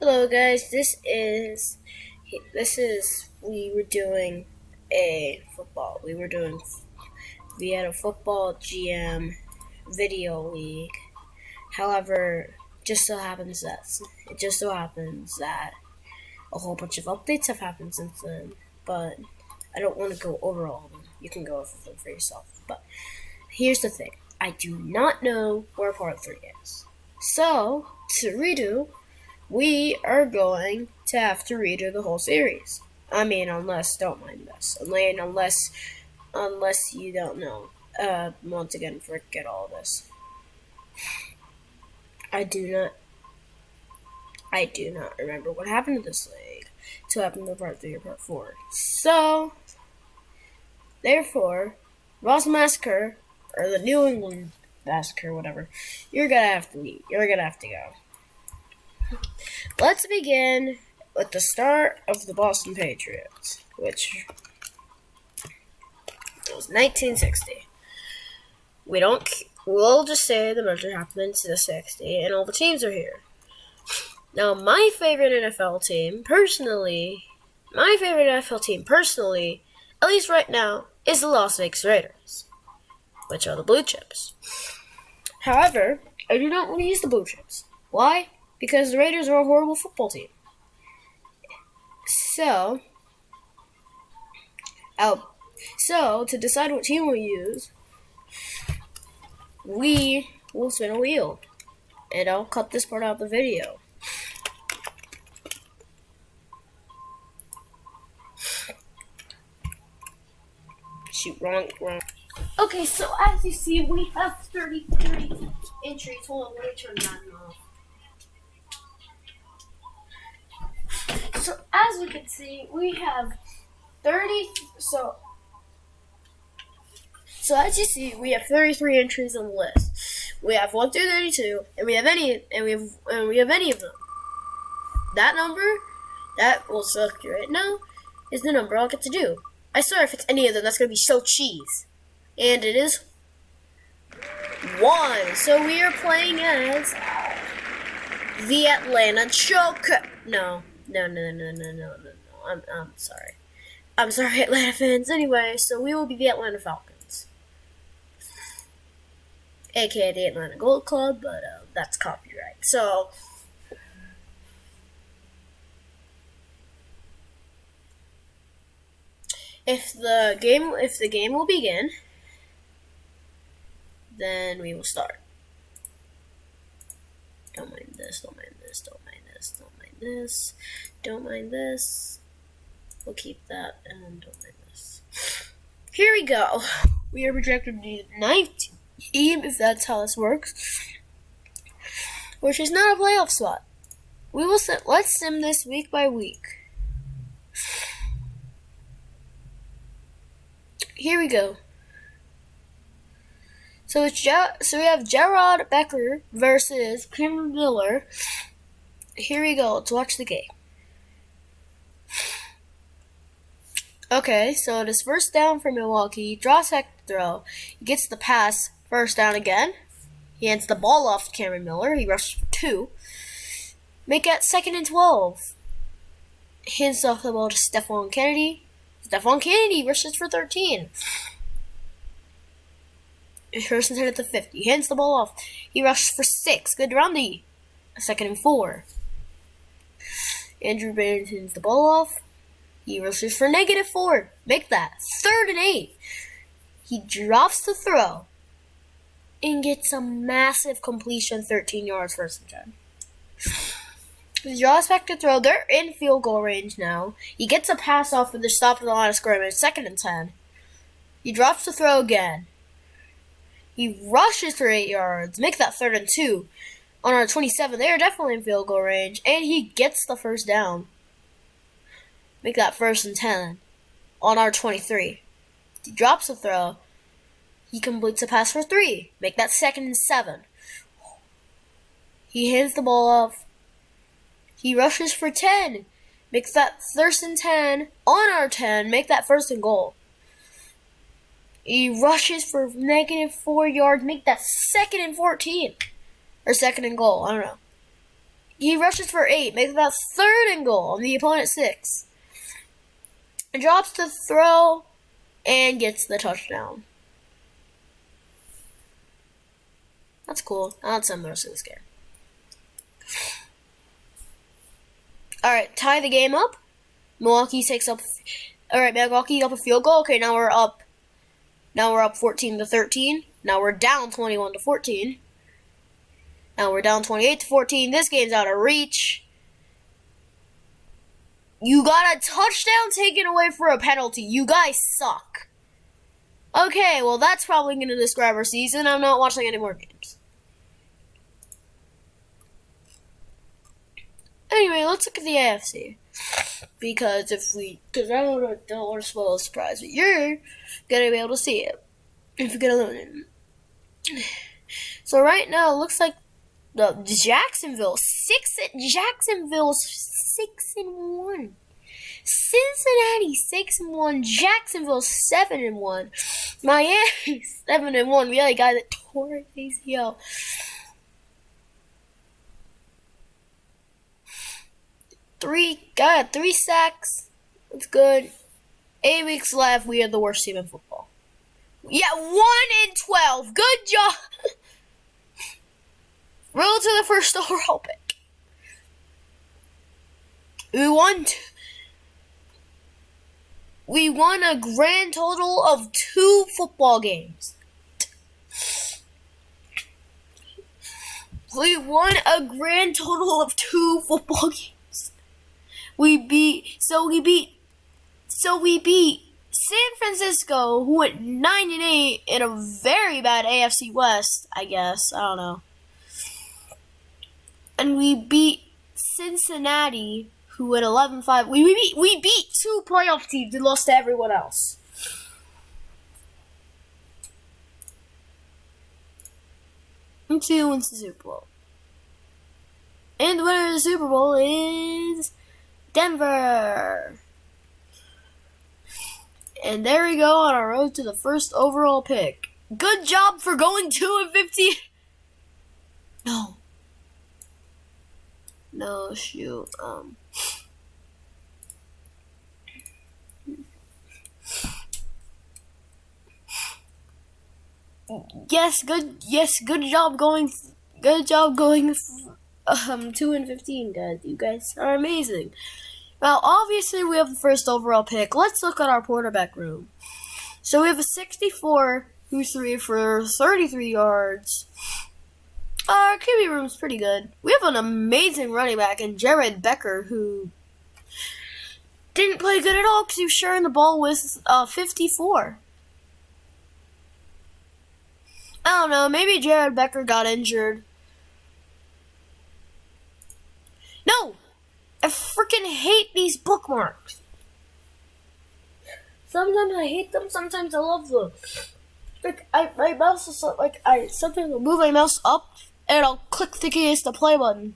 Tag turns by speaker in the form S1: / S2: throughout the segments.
S1: Hello guys, we were doing a football. We had a football GM video league. However, it just so happens that a whole bunch of updates have happened since then, but I don't want to go over all of them. You can go over them for yourself. But here's the thing. I do not know where part 3 is. So, to redo, we are going to have to redo the whole series. I mean, don't mind this. Unless you don't know. Once again, forget all this. I do not remember what happened to this league to happen to part 3 or part 4. So, therefore, Ross Massacre, or the New England Massacre, whatever, you're gonna have to leave. You're gonna have to go. Let's begin with the start of the Boston Patriots, which was 1960. We'll just say the merger happened in the 60, and all the teams are here. Now, my favorite NFL team, personally, at least right now, is the Las Vegas Raiders, which are the blue chips. However, I do not want to use the blue chips. Why? Because the Raiders are a horrible football team. So to decide what team we'll use, we will spin a wheel. And I'll cut this part out of the video. Shoot, wrong. Okay, so as you see, we have 33 entries. Hold on, let me turn that off. So as we can see, we have 30. So as you see, we have 33 entries on the list. We have 1 through 32, and we have any of them. That number that will select you right now is the number I'll get to do. I swear, if it's any of them, that's gonna be so cheese. And it is 1. So we are playing as the Atlanta Joker. No. I'm sorry. I'm sorry, Atlanta fans. Anyway, so we will be the Atlanta Falcons, aka the Atlanta Gold Club, but that's copyright. So if the game will begin, then we will start. Don't mind this. Don't mind this. We'll keep that, and don't mind this. Here we go. We are projected to be the 9th team, if that's how this works, which is not a playoff spot. Let's sim this week by week. Here we go. So we have Gerard Becker versus Cameron Miller. Here we go. Let's watch the game. Okay, so it is first down for Milwaukee. He draws back to throw. He gets the pass. First down again. He hands the ball off to Cameron Miller. He rushes for 2. Make it 2nd and 12. Hands off the ball to Stephon Kennedy. Stephon Kennedy rushes for 13. First and 10 at the 50. He hands the ball off. He rushes for 6. Good roundy. 2nd and 4. Andrew Barron hands the ball off. He rushes for -4. Make that 3rd and 8. He drops the throw and gets a massive completion, 13 yards, 1st and 10. He draws back to throw. They're in field goal range now. He gets a pass off with the stop at the line of scrimmage, 2nd and 10. He drops the throw again. He rushes for 8 yards. Make that 3rd and 2. On our 27, they are definitely in field goal range. And he gets the first down. Make that 1st and 10. On our 23. He drops the throw. He completes a pass for 3. Make that 2nd and 7. He hands the ball off. He rushes for 10. Makes that 1st and 10. On our 10. Make that 1st and goal. He rushes for -4 yards. Make that 2nd and 14. Or 2nd and goal. I don't know. He rushes for 8, makes about 3rd and goal on the opponent's 6. And drops the throw and gets the touchdown. That's cool. That's similar to this game. Alright, tie the game up. Milwaukee takes up. Alright, Milwaukee up a field goal. Okay, now we're up 14-13. Now we're down 21-14. Now we're down 28-14. This game's out of reach. You got a touchdown taken away for a penalty. You guys suck. Okay, well that's probably going to describe our season. I'm not watching any more games. Anyway, let's look at the AFC. Because I don't want to spoil a surprise, but you're going to be able to see it if you get a loan in. So right now, it looks like Jacksonville's 6-1. Cincinnati 6-1. Jacksonville 7-1. Miami 7-1. We had a guy that tore his ACL. Got 3 sacks. That's good. 8 weeks left. We are the worst team in football. Yeah, 1-12. Good job. Roll to the first overall pick. We won a grand total of 2 football games. We won a grand total of 2 football games. We beat San Francisco, who went 9-8 in a very bad AFC West, I guess. I don't know. And we beat Cincinnati, who went 11-5. We beat 2 playoff teams and lost to everyone else. And 2 wins the Super Bowl. And the winner of the Super Bowl is Denver. And there we go on our road to the first overall pick. Good job for going 2-15. No, shoot. Good job going 2-15, guys. You guys are amazing. Well, obviously we have the first overall pick. Let's look at our quarterback room. So we have a 64 who's 3 for 33 yards. Our QB room's pretty good. We have an amazing running back in Jared Becker, who didn't play good at all because he was sharing the ball with 54. I don't know, maybe Jared Becker got injured. No! I freaking hate these bookmarks. Sometimes I hate them, sometimes I love them. Like, my mouse is like, sometimes I'll move my mouse up and I'll click the keys to play button.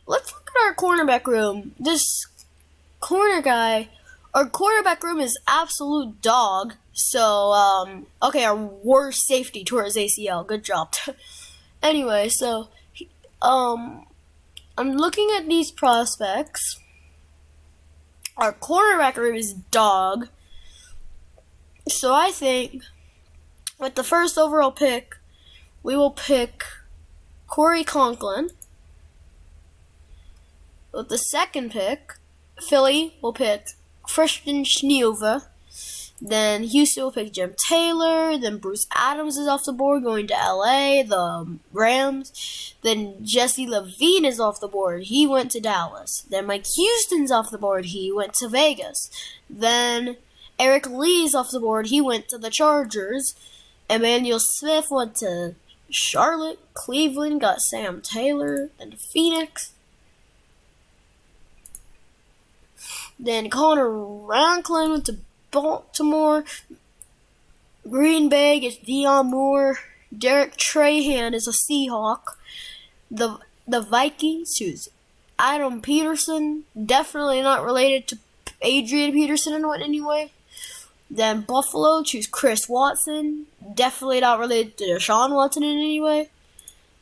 S1: Let's look at our cornerback room. This corner guy, our quarterback room is absolute dog. So, okay, our worst safety tore his ACL. Good job. Anyway, so, I'm looking at these prospects. Our cornerback room is dog. So I think with the first overall pick, we will pick Corey Conklin. With the second pick, Philly will pick Christian Schniever. Then Houston will pick Jim Taylor. Then Bruce Adams is off the board, going to LA, the Rams. Then Jesse Levine is off the board. He went to Dallas. Then Mike Houston's off the board. He went to Vegas. Then Eric Lee's off the board. He went to the Chargers. Emmanuel Smith went to Charlotte. Cleveland got Sam Taylor. Then Phoenix. Then Connor Ranklin went to Baltimore. Green Bay gets Dion Moore. Derek Trahan is a Seahawk. The Vikings choose Adam Peterson. Definitely not related to Adrian Peterson in any way. Then Buffalo choose Chris Watson. Definitely not related to Deshaun Watson in any way.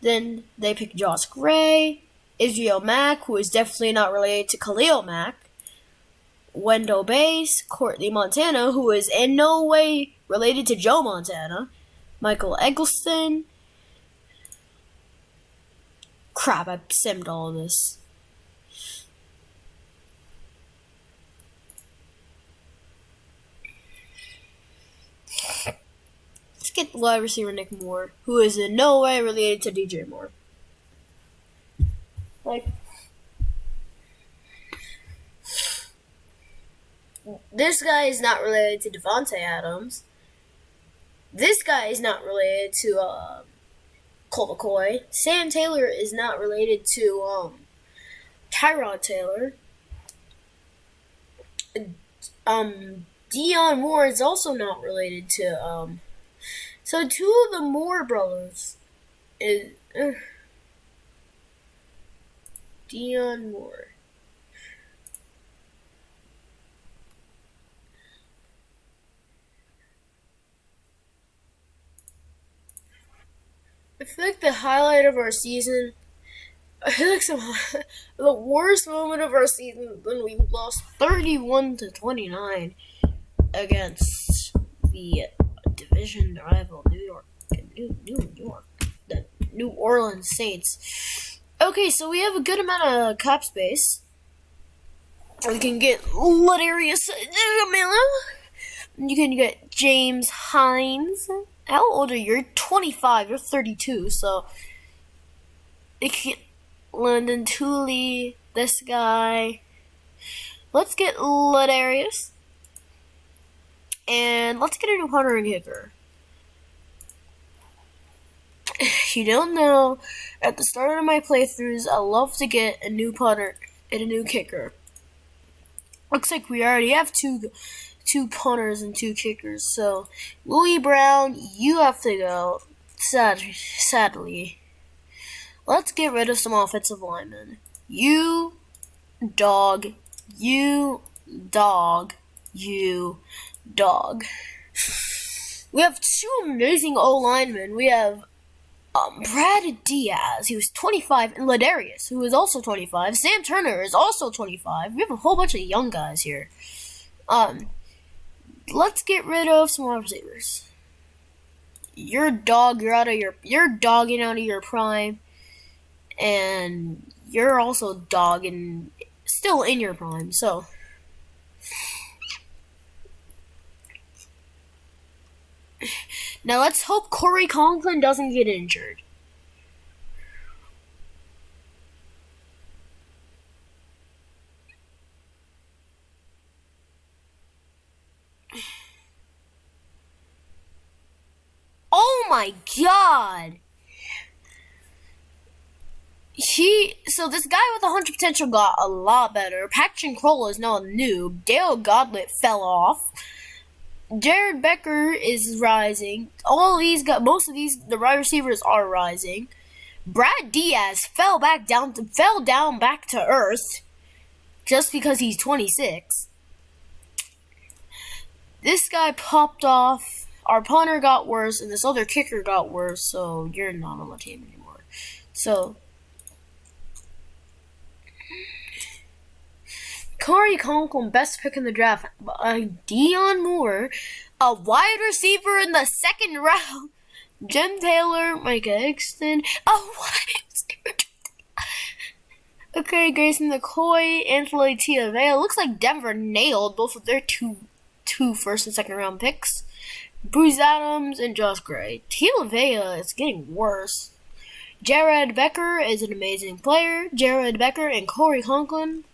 S1: Then they pick Josh Gray, Israel Mack, who is definitely not related to Khalil Mack, Wendell Bass, Courtney Montana, who is in no way related to Joe Montana, Michael Eggleston. Crap, I simmed all of this. Let's get wide receiver Nick Moore, who is in no way related to DJ Moore. This guy is not related to Devontae Adams. This guy is not related to Colt McCoy. Sam Taylor is not related to Tyrod Taylor. Dion Moore is also not related to so two of the Moore brothers is Dion Moore. I feel like the highlight of our season, I feel like the worst moment of our season when we lost 31-29 against the division rival New York, the New Orleans Saints. Okay, so we have a good amount of cap space. We can get Ladarius Miller. You can get James Hines. How old are you? You're 25. You're 32. So, you can get London Tooley. This guy. Let's get Ladarius. And let's get a new punter and kicker. If you don't know, at the start of my playthroughs, I love to get a new punter and a new kicker. Looks like we already have two punters and two kickers. So, Louis Brown, you have to go. Sadly. Let's get rid of some offensive linemen. You dog. You dog. You dog. We have two amazing O-linemen. We have Brad Diaz, who is 25, and Ladarius, who is also 25. Sam Turner is also 25. We have a whole bunch of young guys here. Let's get rid of some wide receivers. You're dogging out of your prime, and you're also dogging still in your prime. So now let's hope Corey Conklin doesn't get injured. Oh my god! So this guy with 100 potential got a lot better. Patrick Kroll is now a noob. Dale Godlet fell off. Jared Becker is rising. The wide receivers are rising. Brad Diaz fell down back to earth just because he's 26. This guy popped off. Our punter got worse, and this other kicker got worse. So you're not on the team anymore. So Corey Conklin, best pick in the draft. Dion Moore, a wide receiver in the second round. Jen Taylor, Mike Exton, a wide receiver. Okay, Grayson McCoy, Anthony Tiavea. Looks like Denver nailed both of their two first and second round picks. Bruce Adams and Josh Gray. Tiavea is getting worse. Jared Becker is an amazing player. Jared Becker and Corey Conklin.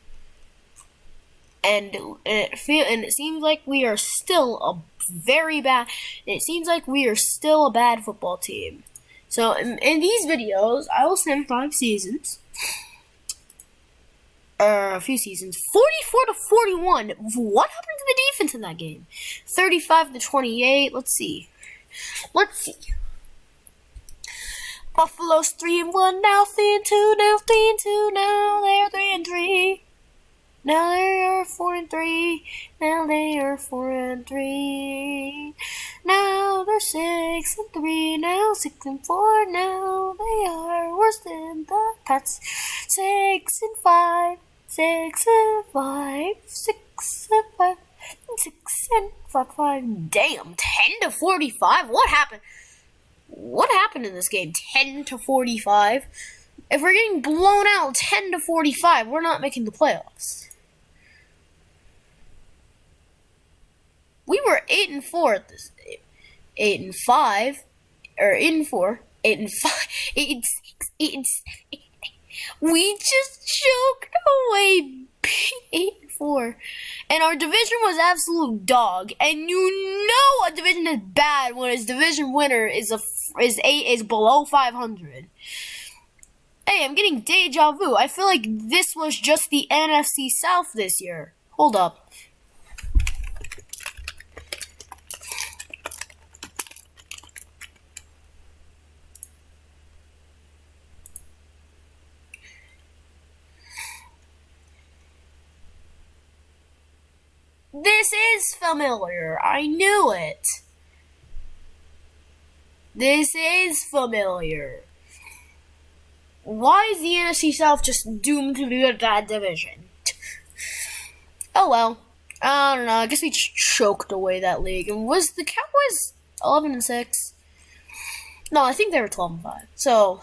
S1: And it seems like we are still a bad football team. So in these videos, I will send 5 seasons. A few seasons. 44-41. What happened to the defense in that game? 35-28. Let's see. Buffalo's 3-1, now 3-2, now they're 3-3. Now they are 4-3. Now they are 4-3. Now they're 6-3. Now 6-4. Now they are worse than the Pats. 6-5. 6-5. 6-5. 6-5. Damn, 10-45. What happened? What happened in this game? 10-45. If we're getting blown out 10-45, we're not making the playoffs. We were 8-4 at this. 8-5, or 8-4, 8-5, 8-6, 8-7. We just choked away 8-4, and our division was absolute dog. And you know a division is bad when its division winner is below 500. Hey, I'm getting deja vu. I feel like this was just the NFC South this year. Hold up. This is familiar. I knew it. This is familiar. Why is the NFC South just doomed to be a bad division? Oh well. I don't know. I guess we choked away that league. And was the Cowboys 11-6? No, I think they were 12-5. So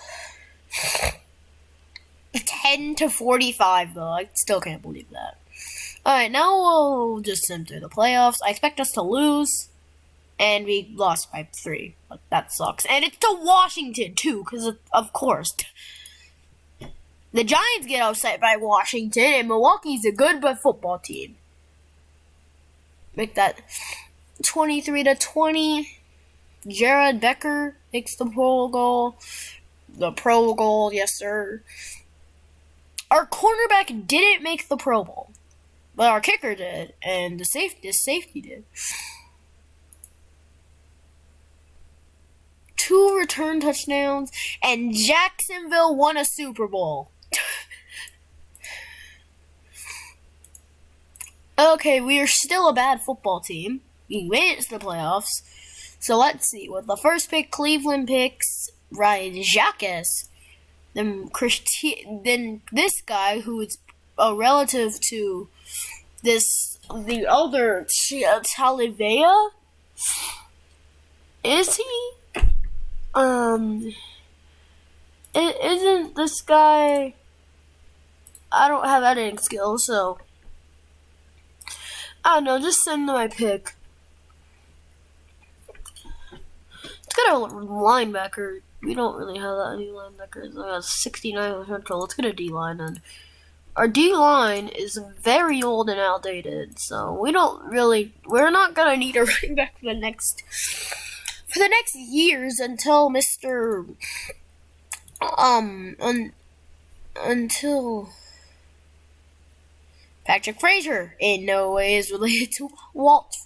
S1: 10-45 though. I still can't believe that. Alright, now we'll just enter the playoffs. I expect us to lose. And we lost by 3. But that sucks. And it's to Washington, too, because of course. The Giants get upset by Washington, and Milwaukee's a good but football team. Make that 23-20. Jared Becker makes the pro goal. The pro goal, yes sir. Our cornerback didn't make the Pro Bowl. But our kicker did, and the safety did. 2 return touchdowns, and Jacksonville won a Super Bowl. Okay, we are still a bad football team. We made it to the playoffs. So let's see. With the first pick, Cleveland picks Ryan Jacques. Then this guy, who is a relative to the elder Talivea. Is he? Isn't this guy? I don't have editing skills, so I don't know. Just send my pick. It's got a linebacker. We don't really have that many linebackers. I got 69 central. Let's get a D line then. Our D-line is very old and outdated, so we're not going to need a running back for the next years until until Patrick Frazier in no way is related to Walt,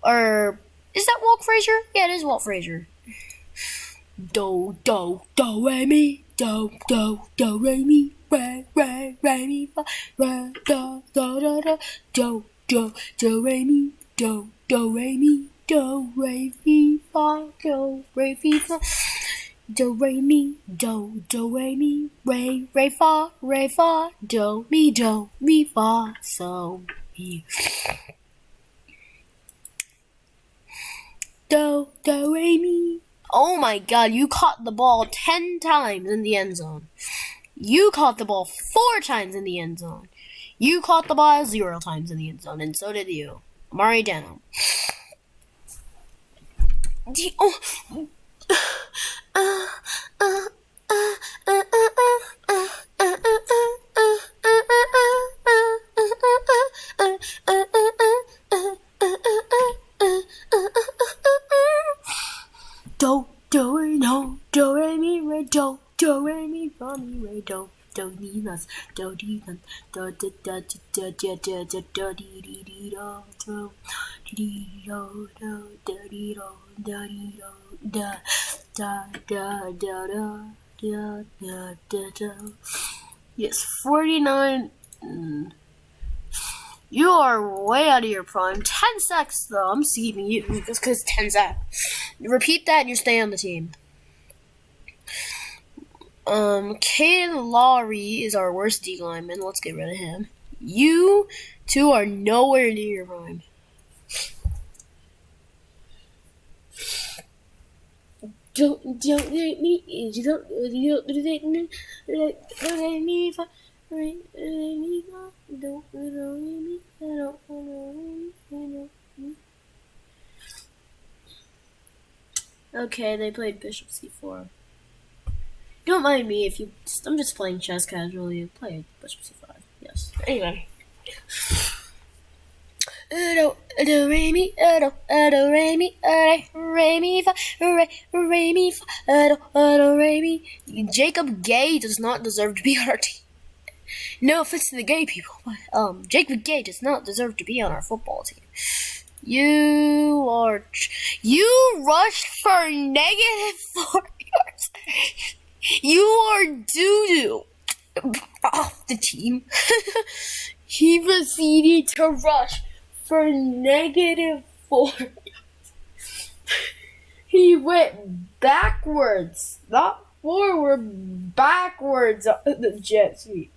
S1: or is that Walt Frazier? Yeah, it is Walt Frazier. Do, re, mi, do, re, mi. Re, mi, fa, re, do, re, mi, do, re, mi, do, re, mi, fa, do, re, mi, fa, do, re, mi, re, fa, do, mi, fa, so, mi. Do, re, mi. Oh my god, you caught the ball 10 times in the end zone. You caught the ball 4 times in the end zone. You caught the ball 0 times in the end zone, and so did you. Amari Denham. Do, re, mi, re, do, re, mi, fa, mi, re, do, di, nas, do, di, nan, do, da, da, da, da, da, da, da, di, di, di, do, do, di, do, do, da, di, do, da, di, do, da, da, da, da, da, da, da. Yes, 49. You are way out of your prime. 10 sacks, though. I'm keeping you just because 10 sacks. Repeat that and you stay on the team. Caden Lowry is our worst D lineman. Let's get rid of him. You two are nowhere near your prime. Don't let me. Don't let me. Okay, they played Bishop C4. Don't mind me if you. I'm just playing chess casually. Play Bishop C5. Yes. Anyway. Do re mi do re mi re mi fa re mi fa do re mi. Jacob Gay does not deserve to be on our team. No offense to the gay people, but Jacob Gay does not deserve to be on our football team. You rushed for -4 yards. You are doo-doo off the team. He proceeded to rush for -4. He went backwards, not forward, backwards on the jet sweep.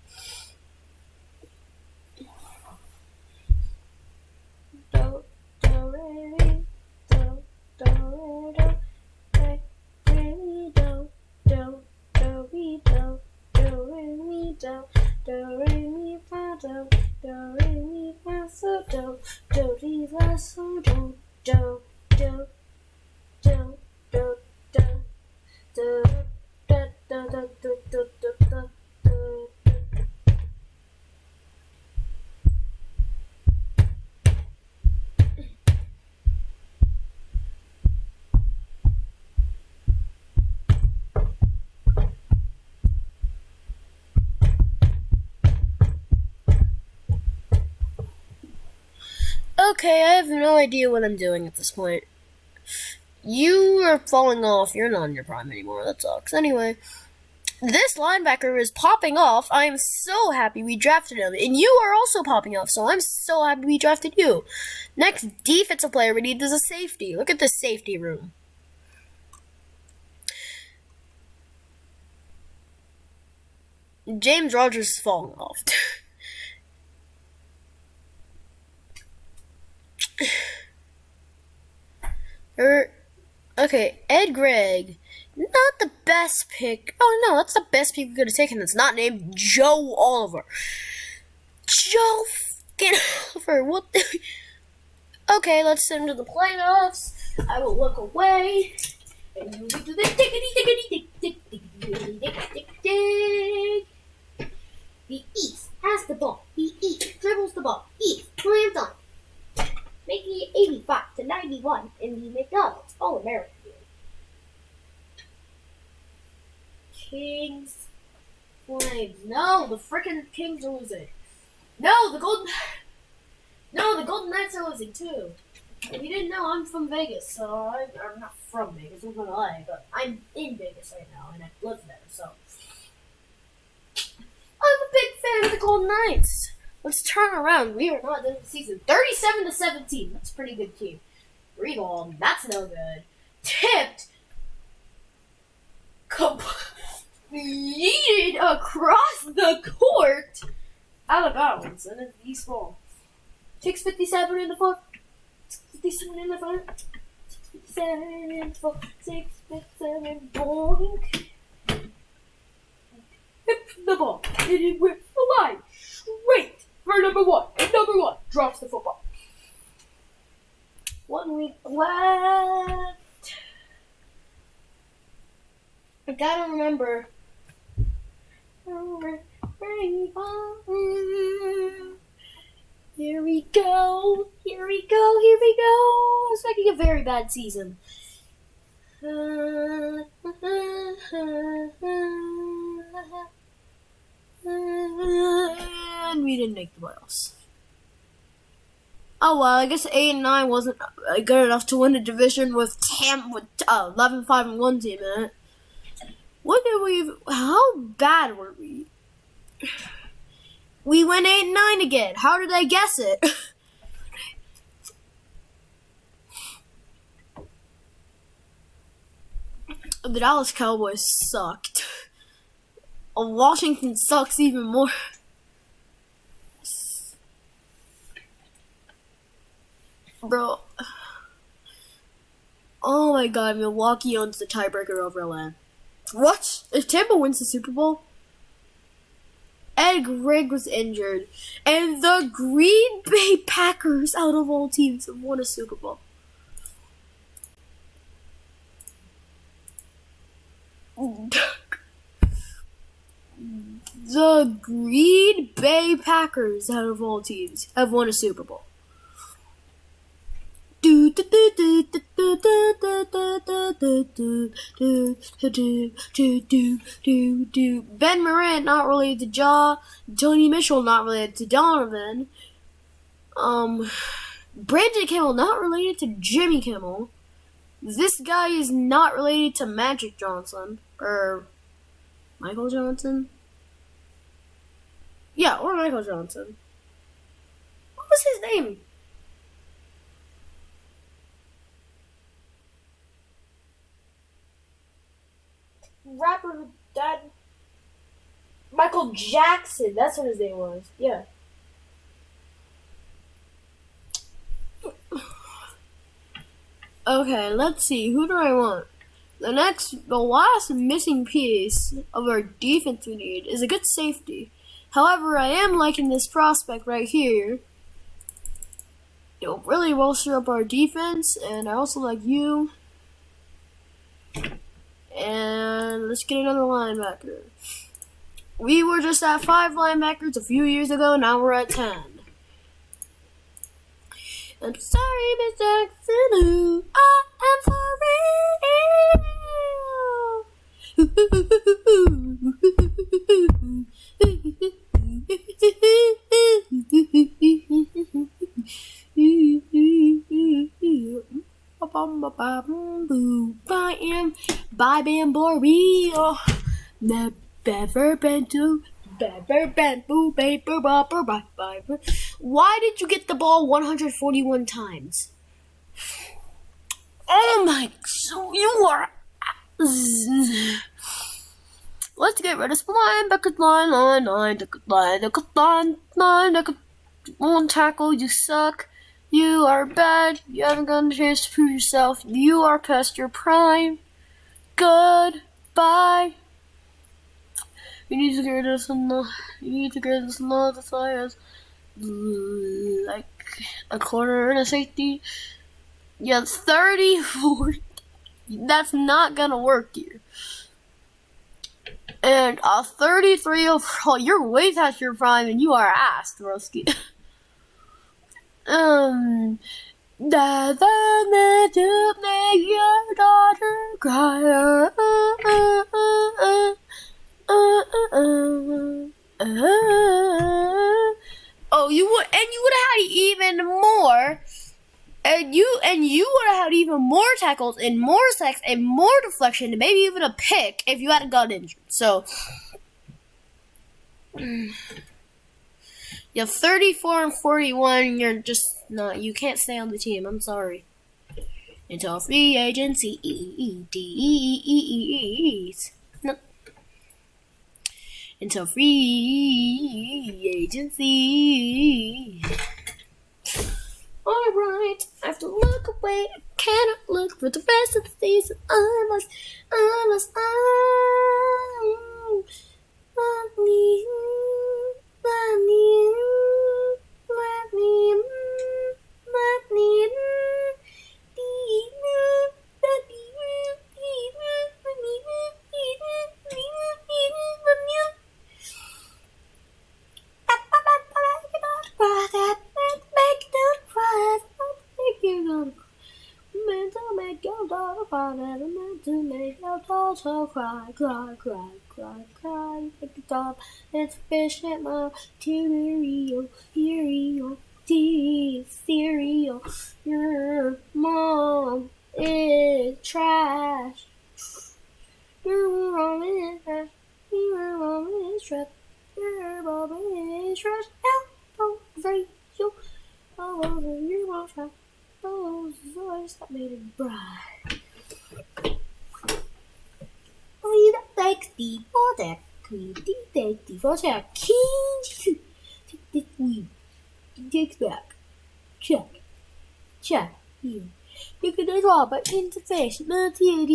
S1: Okay, I have no idea what I'm doing at this point. You are falling off. You're not in your prime anymore. That sucks. Anyway, this linebacker is popping off. I am so happy we drafted him. And you are also popping off, so I'm so happy we drafted you. Next defensive player we need is a safety. Look at this safety room. James Rogers is falling off. Okay, Ed Gregg. Not the best pick. Oh no, that's the best pick we could have taken. It's not named Joe Oliver. Joe fucking Oliver. What the? Okay, let's send him to the playoffs. I will look away. And you do the The East has the ball. The East dribbles the ball. East slams on. Making it 85-91 in the McDonald's All-American game. Kings, Flames. No, the frickin' Kings are losing. No, the Golden Knights are losing too. If you didn't know, I'm from Vegas, so I'm not from Vegas. I'm from LA, but I'm in Vegas right now, and I live there, so I'm a big fan of the Golden Knights. Let's turn around. We are not done the season. 37-17. That's a pretty good team. Rebound. That's no good. Tipped. Completed across the court. Out of bounds. And it's East ball. 6:57 in the foot. 6:57 in the foot. 6:57 in the foot. 6:57. Boink. Hit the ball. Hit it with the line. Straight. For number one drops the football. 1 week left. I gotta remember. Here we go. It's making a very bad season. And we didn't make the playoffs. Oh well, I guess 8-9 wasn't good enough to win a division with 11-5-1 team in it. What did we? How bad were we? We went 8-9 again. How did I guess it? The Dallas Cowboys sucked. Washington sucks even more. Bro. Oh my god, Milwaukee owns the tiebreaker over Atlanta. What? If Tampa wins the Super Bowl? Ed Grigg was injured. And the Green Bay Packers, out of all teams, have won a Super Bowl. The Green Bay Packers, out of all teams, have won a Super Bowl. Ben Morant, not related to Ja. Tony Mitchell, not related to Donovan. Brandon Kimmel, not related to Jimmy Kimmel. This guy is not related to Magic Johnson. Or Michael Johnson? Yeah, or Michael Johnson. What was his name? Rapper dad. Michael Jackson. That's what his name was. Yeah. Okay, let's see. Who do I want? The last missing piece of our defense we need is a good safety. However, I am liking this prospect right here. It'll really bolster up our defense, and I also like you. And let's get another linebacker. We were just at 5 linebackers a few years ago, now we're at 10. I'm sorry, Miss Jackson, I am for Bye bam real. Bever bento. Why did you get the ball 141 times? Oh my, so you are. Let's get rid of this line. Won't tackle, you suck. You are bad. You haven't gotten a chance to prove yourself. You are past your prime. Goodbye. You need to get this another size. Like a corner and a safety. Yeah, 34. That's not gonna work here. And a 33 overall. You're way past your prime and you are ass, Roski. Doesn't meant to make your daughter cry. Oh, you would have had even more, and you would have had even more tackles and more sacks and more deflection and maybe even a pick if you hadn't gotten injured. So, you're 34 and 41. You're just not. You can't stay on the team. I'm sorry. Until free agency. No. Until free agency. Alright, I have to look away. I cannot look for the rest of the season unless cry, like a dog, it's fish at my cereal, cereal, your mom is trash, your mom is trash, your mom is trash, your mom is This rush out, racial, all over your mouth. Those voice that made it bright. Oh, you like the water, queen, the water, king. Take this weed, take back, check, here. Look at the rubber interface, not here.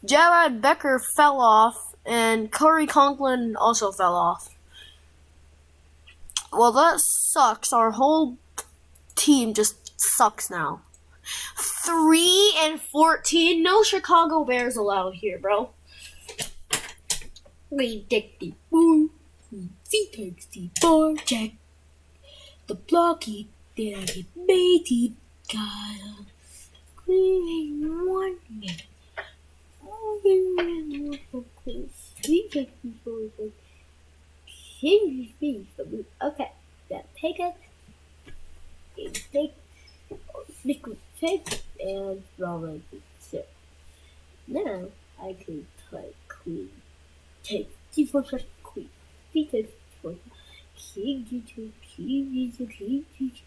S1: Jared Becker fell off, and Curry Conklin also fell off. Well, that sucks. Our whole team just sucks now. 3-14. No Chicago Bears allowed here, bro. We take the ball. We takes the ball. Check the blocky. Then I get matey. God. Cleaning one minute. We take the ball. Okay. Then take it. Take liquid tape and roll it. So now I can play queen. Take D4 queen. D4 king D2 king D2 king D2.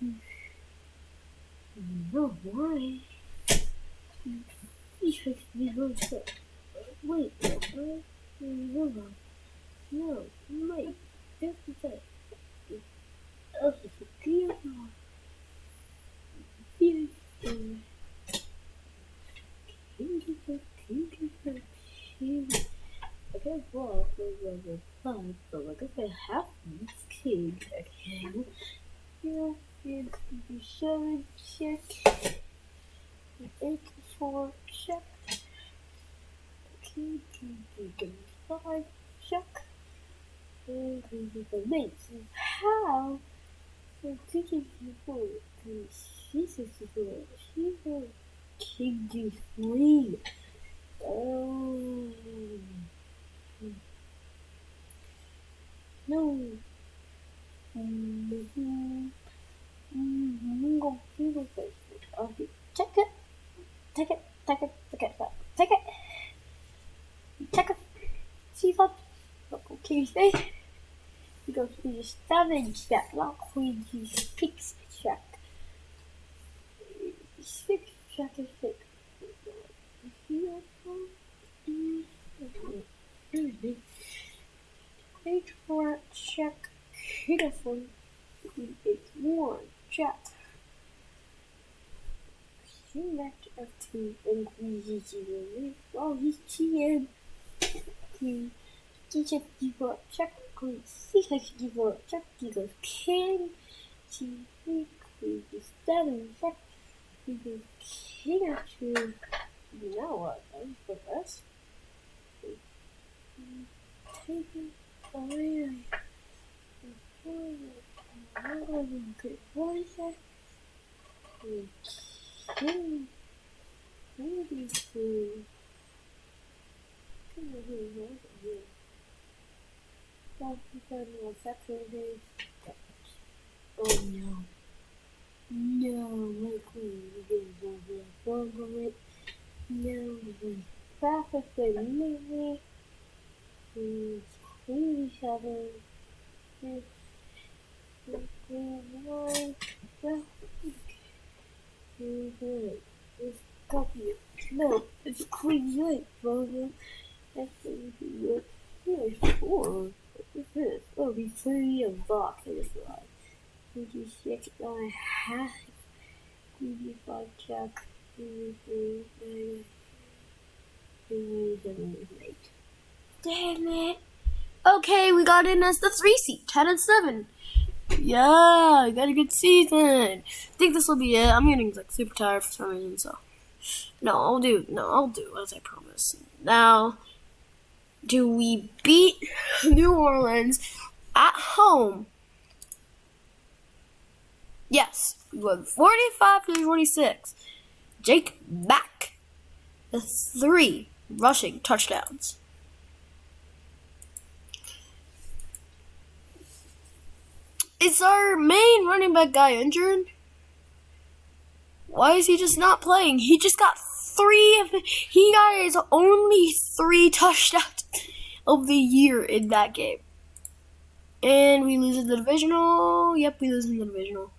S1: No, why? Wait, no, wait, this is it. Oh, it's a beautiful. Okay, well, we're fun, but like if I have this kid, okay, it's 7 check, 84 check, okay, 5 check, and the mates. How? I'm thinking before, she's a king D3. Oh. No. Okay, take it. See what? Okay, stay. We go to the 7 check, not queen D6 check. 6 check is 6. H4 check, beautiful. Queen H1 check. Queen back to F2 and queen G0. Oh, he's cheating. Queen D check D4 check. Queen C check D4 check. D goes king. G3 queen D7 check. He goes king F2. Now what? I'm the best. Take it. Oh yeah. Okay, what is that? Okay. Maybe to. Oh no. No, my queen is over it. No, the traffic immediately. Queen 7. Queen 1. It's copy. No, it's queen 8, bro. That's the here's 4. What is this? Oh, we 3 of box. I just realized. 26, I have. 5 check. 3, 8. Damn it. Okay, we got in as the 3 seed, 10-7. Yeah, we got a good season. I think this will be it. I'm getting like super tired for some reason, so I'll do as I promised. Now, do we beat New Orleans at home? Yes, we won 45-46. Jake back the 3 rushing touchdowns. Is our main running back guy injured? Why is he just not playing? He just got he got his only 3 touchdowns of the year in that game. And we lose in the divisional. Yep, we lose in the divisional.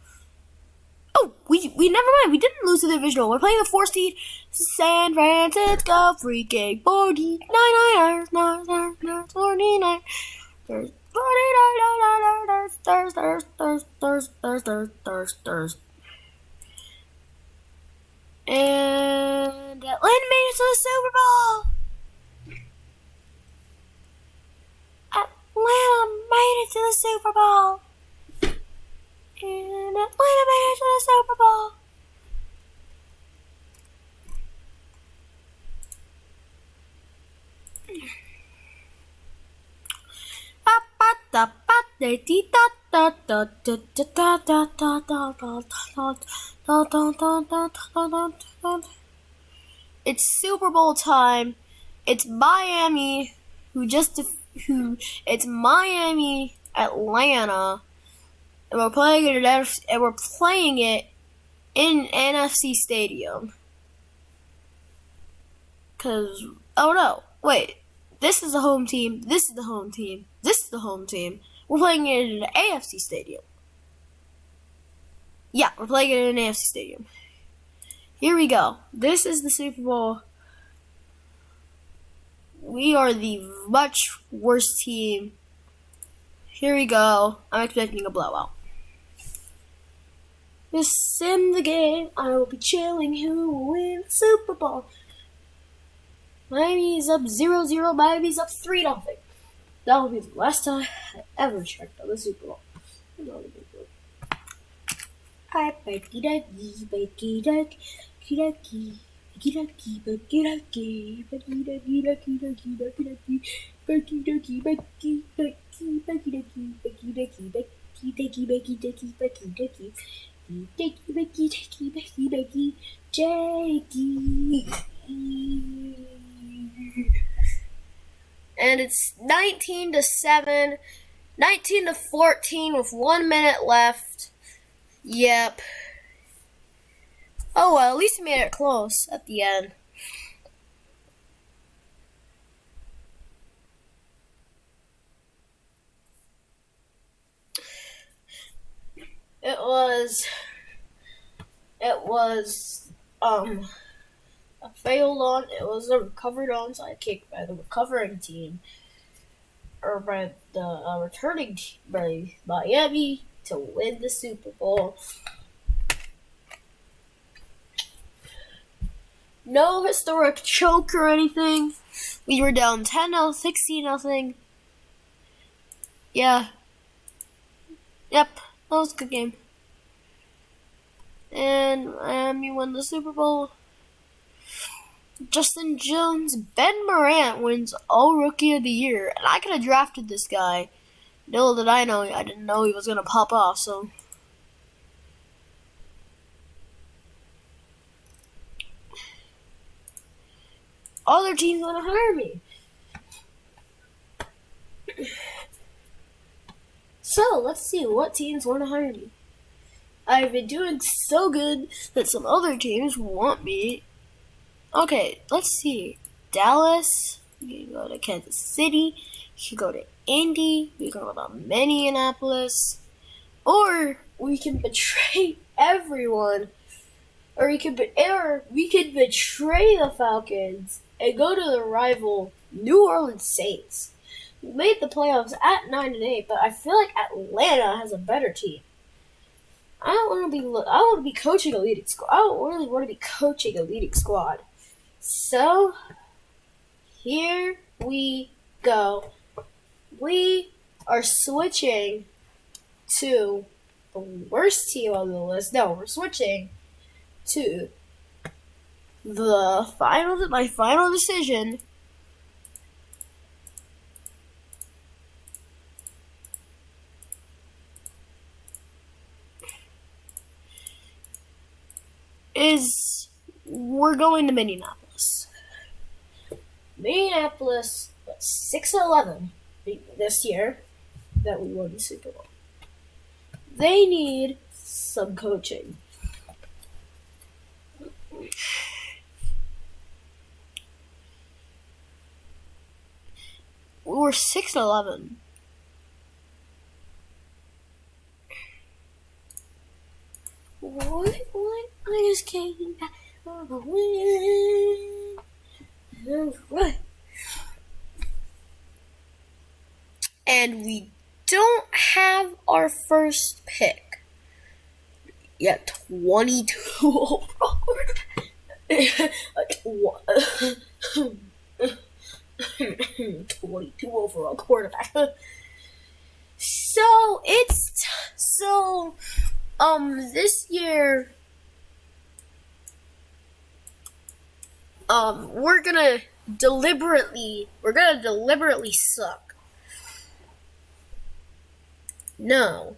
S1: Oh, we never mind. We didn't lose in the divisional. We're playing the 4 seed San Francisco freaking 49ers. 49ers. There's 49ers. And Atlanta made it to the Super Bowl. Atlanta made it to the Super Bowl. And Atlanta made it to the Super Bowl. It's Super Bowl time. It's Miami it's Miami, Atlanta, and we're playing it in NFC Stadium. Cause wait, this is the home team. This is the home team. This is the home team. We're playing it in an AFC Stadium. Yeah, we're playing it in an AFC Stadium. Here we go. This is the Super Bowl. We are the much worse team. Here we go. I'm expecting a blowout. This in the game. I will be chilling. Who will win the Super Bowl? Miami's up 0-0. Miami's up 3-0. That will be the last time I ever checked on the Super Bowl. And it's 19-7, 19-14 with 1 minute left. Yep. Oh well, at least we made it close at the end. It was a failed on. It was a recovered onside kick by the recovering team, or by the returning team, by Miami, to win the Super Bowl. No historic choke or anything. We were down 10-0, 16-0. Yeah. Yep, that was a good game. And Miami won the Super Bowl. Justin Jones, Ben Morant wins All Rookie of the Year, and I could have drafted this guy. Little did I know, I didn't know he was gonna pop off. So, other teams want to hire me. So let's see what teams want to hire me. I've been doing so good that some other teams want me. Okay, let's see. Dallas, we can go to Kansas City, we can go to Indy, we can go to Minneapolis, or we can betray everyone, or we can betray the Falcons and go to the rival New Orleans Saints. We made the playoffs at 9-8, but I feel like Atlanta has a better team. I want to be coaching a leading squad. I don't really want to be coaching a leading squad. So, here we go. We are switching to the worst team on the list. No, we're switching to my final decision. Is we're going to Minneapolis. Minneapolis was 6-11 this year that we won the Super Bowl. they need some coaching. We're 6-11. What? I just came back from a win. Right. And we don't have our first pick yet. 22 overall. 22 overall quarterback. So this year, we're gonna deliberately suck. No.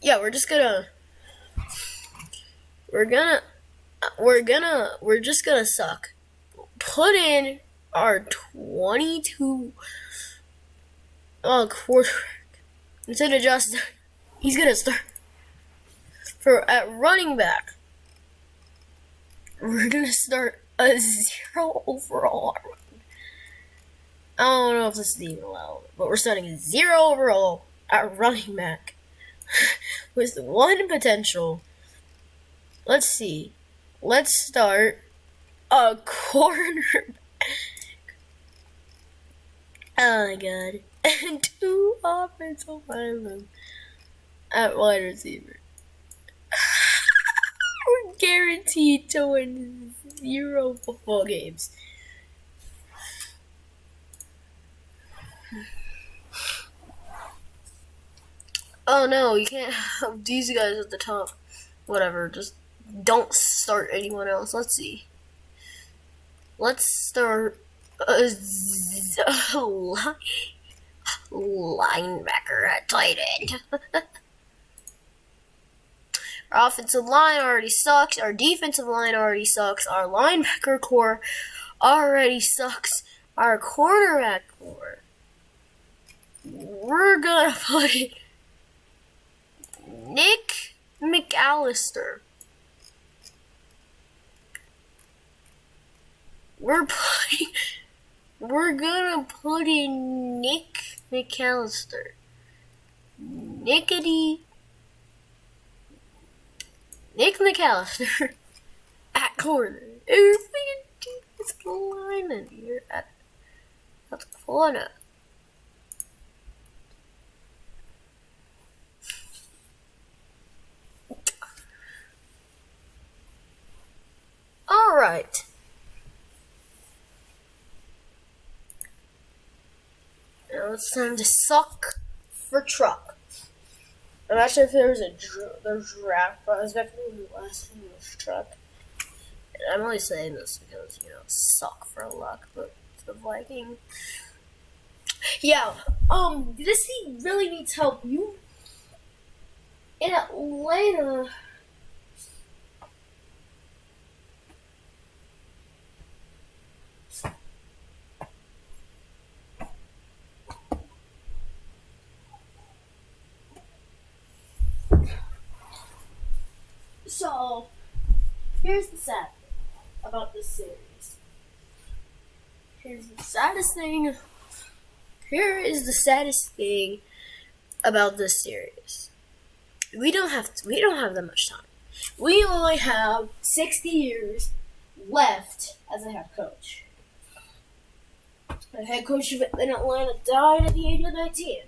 S1: Yeah, we're just gonna suck. Put in our 22 quarterback. Instead of just, he's gonna start at running back. We're gonna start a 0 overall. I don't know if this is even allowed, but we're starting a 0 overall at running back with 1 potential. Let's see. Let's start a cornerback. Oh my god. And 2 offensive linemen at wide receiver. We're guaranteed to win 0 football games. Oh no, you can't have these guys at the top. Whatever, just don't start anyone else. Let's see. Let's start a linebacker at tight end. Our offensive line already sucks. Our defensive line already sucks. Our linebacker core already sucks. Our cornerback core. We're gonna put Nick McAllister. We're gonna put in Nick McAllister. Nick McAllister at corner. If we can do this lineman here at the corner. Alright. Now it's time to suck for truck. Imagine if there was a draft, but I was definitely last in this truck. And I'm only saying this because, suck for luck, but the Viking. Yeah, this team really needs help. You in Atlanta. So, here's the sad thing about this series. Here is the saddest thing about this series. We don't have that much time. We only have 60 years left as a head coach. The head coach in Atlanta died at the age of 19.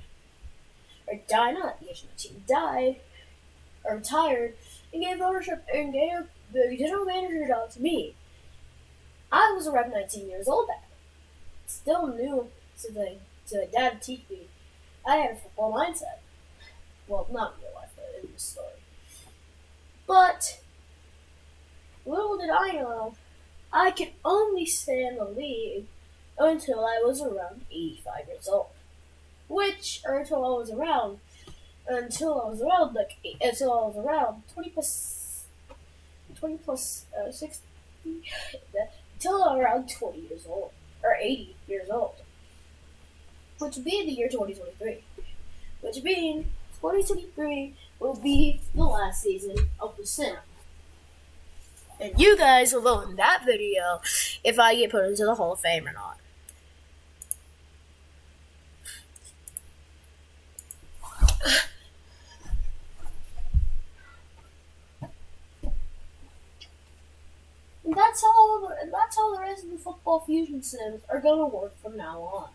S1: Or died not at the age of 19. Died, or retired, and gave ownership and gave the general manager job to me. I was around 19 years old then. Still new to my dad to teach me. I had a football mindset. Well, not in real life, but in this story. But little did I know, I could only stay in the league until I was around 85 years old. Until I was around 20 plus 60, until I was around 20 years old, or 80 years old, which would be in the year 2023, which means 2023 will be the last season of The Sim. And you guys will vote in that video if I get put into the Hall of Fame or not. And that's how the rest of the football fusion sims are gonna work from now on.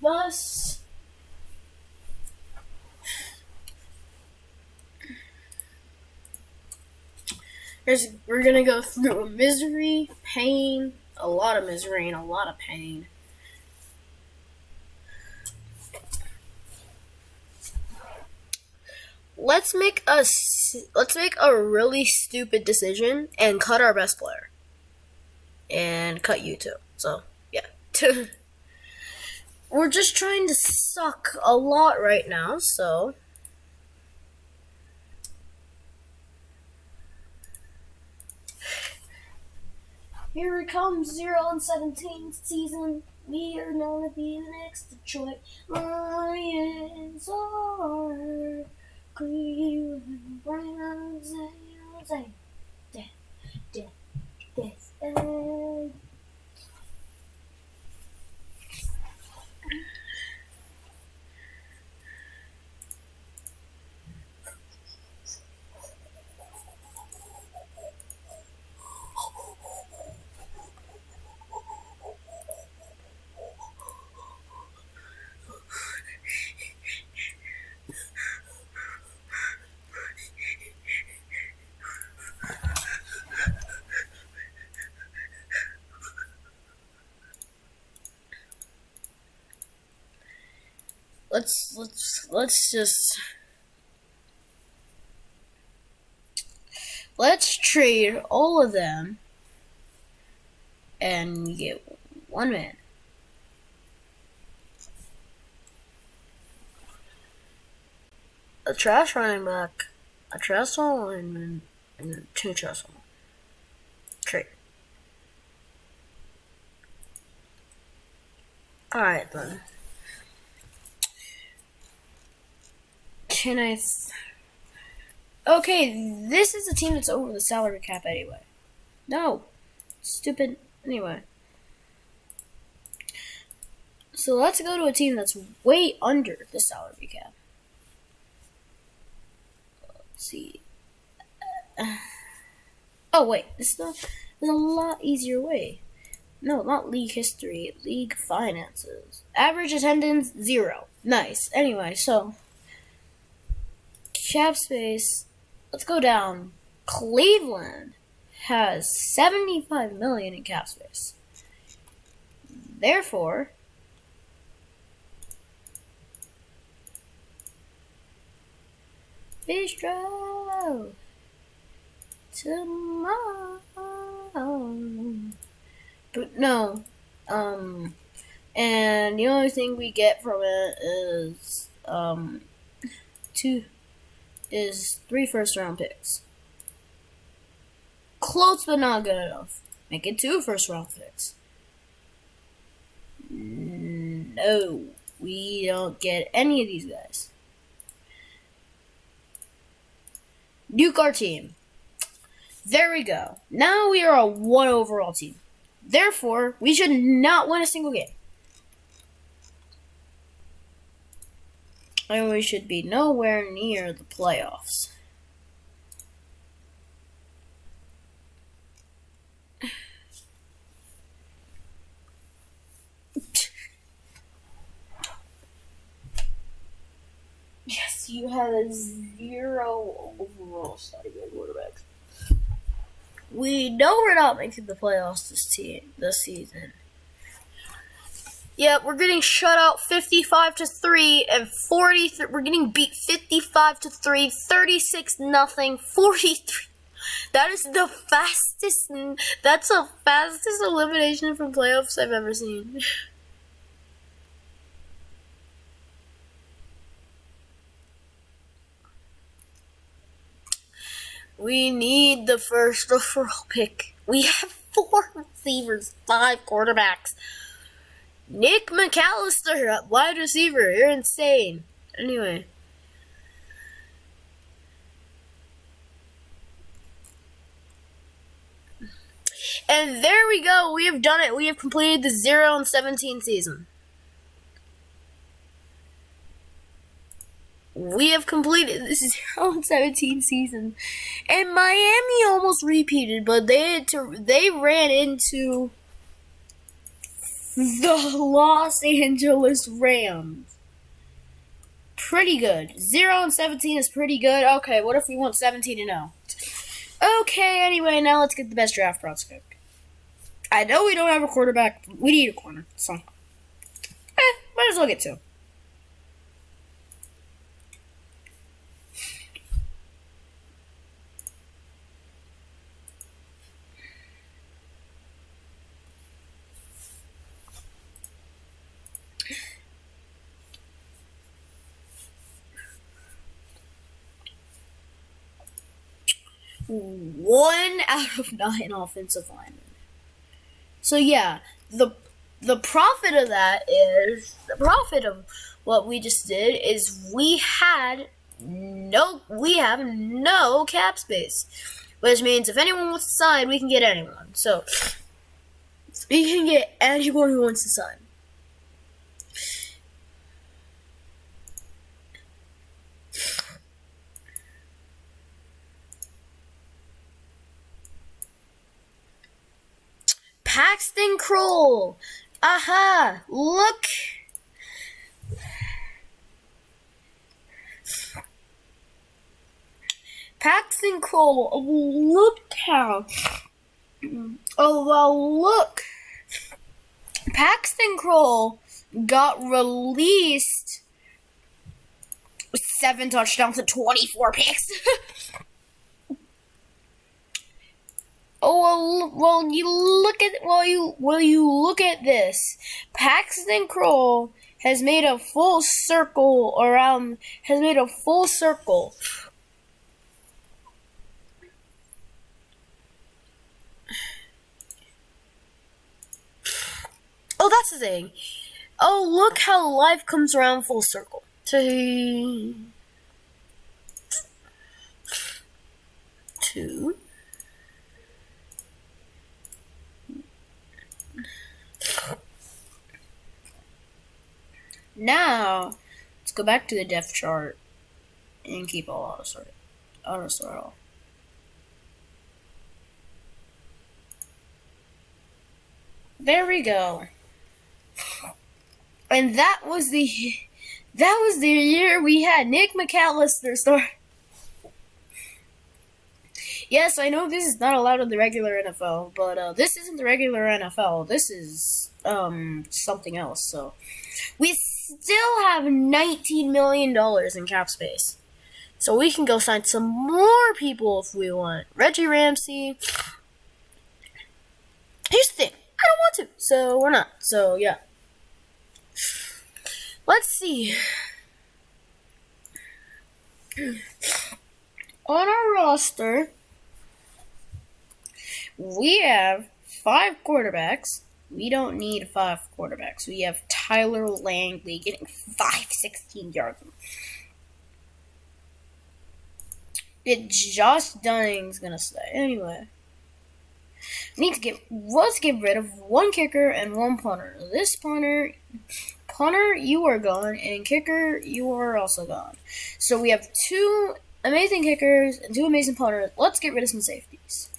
S1: Thus, we're gonna go through misery, pain, a lot of misery and a lot of pain. Let's make a really stupid decision and cut our best player. And cut you too. So, yeah. We're just trying to suck a lot right now, so here it comes, 0-17 season. We are gonna be the next Detroit Lions are Cleveland Browns. Let's trade all of them and get one man. A trash running back, a trash lineman, and 2 trash linemen. Trade. Alright then. Okay, this is a team that's over the salary cap anyway. No. Stupid. Anyway. So let's go to a team that's way under the salary cap. Let's see. Oh, wait. There's a lot easier way. No, not league history. League finances. Average attendance, 0. Nice. Anyway, so cap space. Let's go down. Cleveland has 75 million in cap space. Therefore, Bistro tomorrow. But no, and the only thing we get from it is 3 first-round picks. Close, but not good enough. Make it 2 first-round picks. No, we don't get any of these guys. Nuke our team. There we go. Now we are a 1 overall team. Therefore, we should not win a single game. And we should be nowhere near the playoffs. Yes, you have a 0 overall starting quarterback. We know we're not making the playoffs this season. Yeah, we're getting shut out 55-3 and 43. We're getting beat 55-3, 36-0, 43. That is the fastest. That's the fastest elimination from playoffs I've ever seen. We need the first overall pick. We have 4 receivers, 5 quarterbacks. Nick McAllister at wide receiver. You're insane. Anyway, And there we go. We have done it. We have completed the 0-17 season. We have completed this 0-17 season. And Miami almost repeated, but they ran into the Los Angeles Rams. Pretty good. 0-17 is pretty good. Okay, what if we want 17-0? Okay, anyway, now let's get the best draft prospect. I know we don't have a quarterback. We need a corner, so might as well get two. One out of 9 offensive linemen. So yeah, the profit of that is the profit of what we just did is we have no cap space, which means if anyone wants to sign, we can get anyone. So we can get anyone who wants to sign. Paxton Kroll. Aha! Look. Paxton Kroll. Look how. Oh well, look. Paxton Kroll got released with 7 touchdowns and 24 picks. Oh well, you look at this. Paxton Kroll has made a full circle around. Oh, that's the thing. Oh, look how life comes around full circle. Two. Now, let's go back to the depth chart and keep all auto sort all. There we go. And that was the year we had Nick McAllister start. Yes, I know this is not allowed in the regular NFL, but this isn't the regular NFL. This is something else. So we still have $19 million in cap space. So we can go sign some more people if we want. Reggie Ramsey. Here's the thing. I don't want to. So we're not. So yeah. Let's see. On our roster, we have 5 quarterbacks. We don't need 5 quarterbacks. We have Tyler Langley getting 516 yards. Josh Dunning's gonna stay. Anyway. Let's get rid of 1 kicker and 1 punter. This punter, you are gone, and kicker, you are also gone. So we have 2 amazing kickers and 2 amazing punters. Let's get rid of some safeties.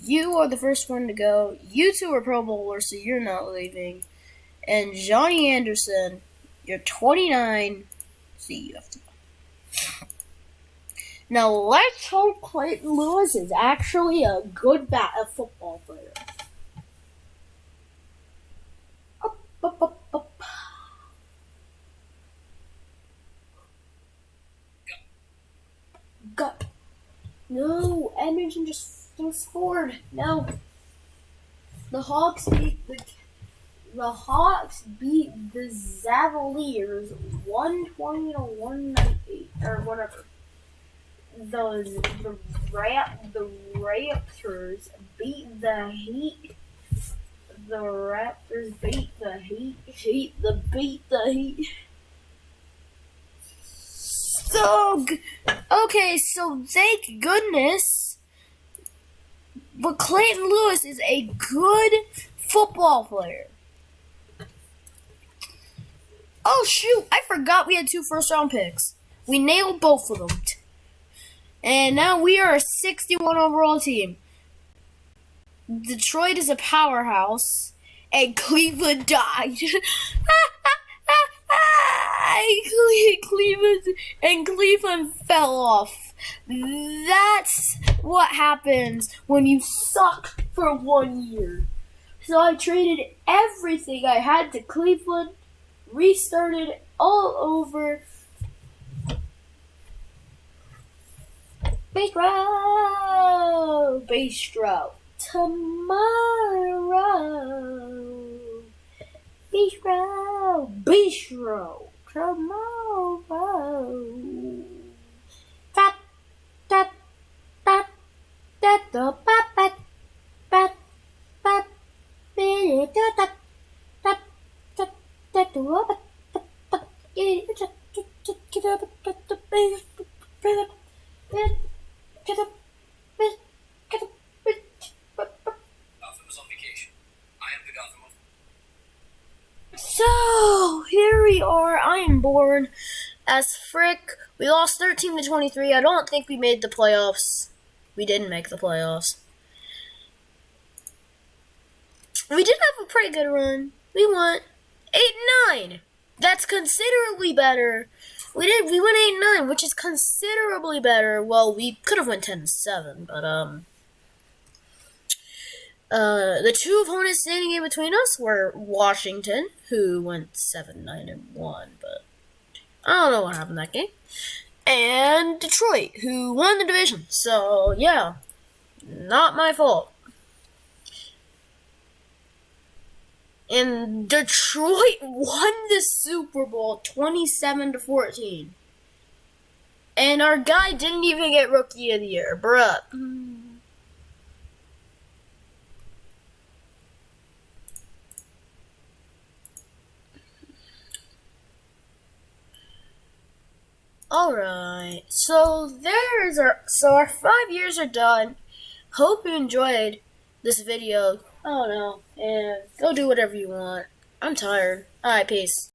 S1: You are the first one to go. You 2 are Pro Bowlers, so you're not leaving. And Johnny Anderson, you're 29, so you have to go. Now let's hope Clayton Lewis is actually a good football player. Up. Gut. No, Edmonton just scored. No. The Hawks beat the Cavaliers 120 to 198 or whatever. The Raptors beat the Heat. The Raptors beat the Heat. Beat the Heat. So, okay, so thank goodness But Clayton Lewis is a good football player. Oh shoot, I forgot we had 2 first-round picks. We nailed both of them. And now we are a 61 overall team. Detroit is a powerhouse. And Cleveland died. Cleveland fell off. That's what happens when you suck for 1 year. So I traded everything I had to Cleveland, restarted all over. Bistro. Tomorrow. Bistro. Tomorrow. Tat, tat, tat, tat, tat, tat, tat, tat, So here we are. I am bored as frick. We lost 13-23. I don't think we made the playoffs. We didn't make the playoffs. We did have a pretty good run. We won 8-9. That's considerably better. We went 8-9, which is considerably better. Well, we could have went 10-7, but the 2 opponents standing in between us were Washington, who went 7-9-1, but I don't know what happened that game, and Detroit, who won the division. So yeah, not my fault. And Detroit won the Super Bowl 27-14. And our guy didn't even get Rookie of the Year, bruh. Alright, so our 5 years are done. Hope you enjoyed this video. I don't know, and go do whatever you want. I'm tired. Alright, peace.